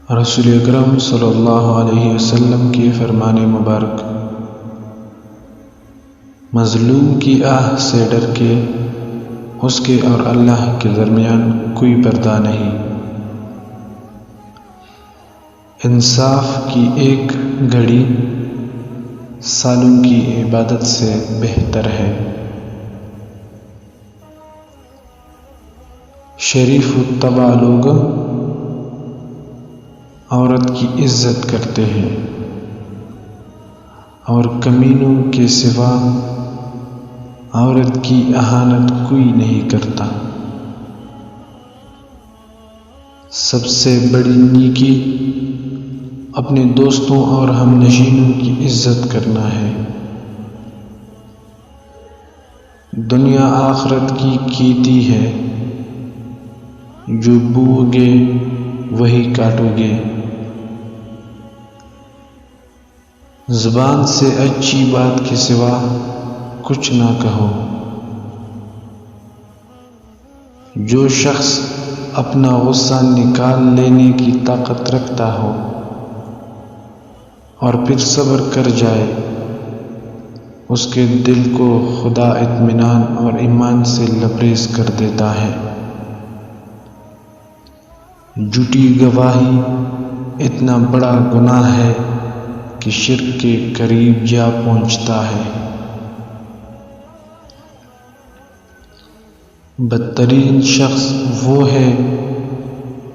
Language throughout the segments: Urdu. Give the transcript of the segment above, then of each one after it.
رسول اکرم صلی اللہ علیہ وسلم کے فرمان مبارک: مظلوم کی آہ سے ڈر کے اس کے اور اللہ کے درمیان کوئی پردہ نہیں۔ انصاف کی ایک گھڑی سالوں کی عبادت سے بہتر ہے۔ شریف الطبع لوگ عورت کی عزت کرتے ہیں اور کمینوں کے سوا عورت کی اہانت کوئی نہیں کرتا۔ سب سے بڑی نیکی اپنے دوستوں اور ہم نشینوں کی عزت کرنا ہے۔ دنیا آخرت کی کھیتی ہے، جو بو گے وہی کاٹو گے۔ زبان سے اچھی بات کے سوا کچھ نہ کہو۔ جو شخص اپنا غصہ نکال لینے کی طاقت رکھتا ہو اور پھر صبر کر جائے، اس کے دل کو خدا اطمینان اور ایمان سے لبریز کر دیتا ہے۔ جھوٹی گواہی اتنا بڑا گناہ ہے کہ شرک کے قریب جا پہنچتا ہے۔ بدترین شخص وہ ہے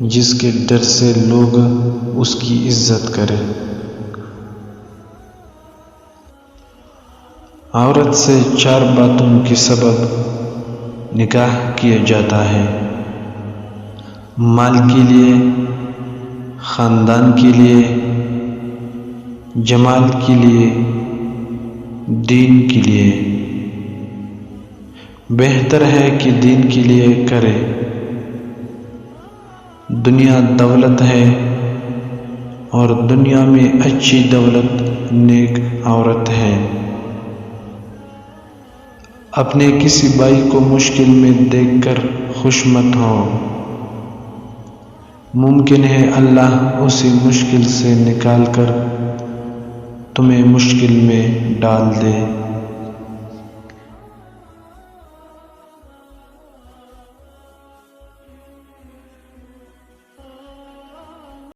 جس کے ڈر سے لوگ اس کی عزت کریں۔ عورت سے 4 باتوں کے سبب نکاح کیا جاتا ہے: مال کے لیے، خاندان کے لیے، جمال کے لیے، دین کے لیے۔ بہتر ہے کہ دین کے لیے کرے۔ دنیا دولت ہے اور دنیا میں اچھی دولت نیک عورت ہے۔ اپنے کسی بھائی کو مشکل میں دیکھ کر خوش مت ہو۔ ممکن ہے اللہ اسی مشکل سے نکال کر تمہیں مشکل میں ڈال دے۔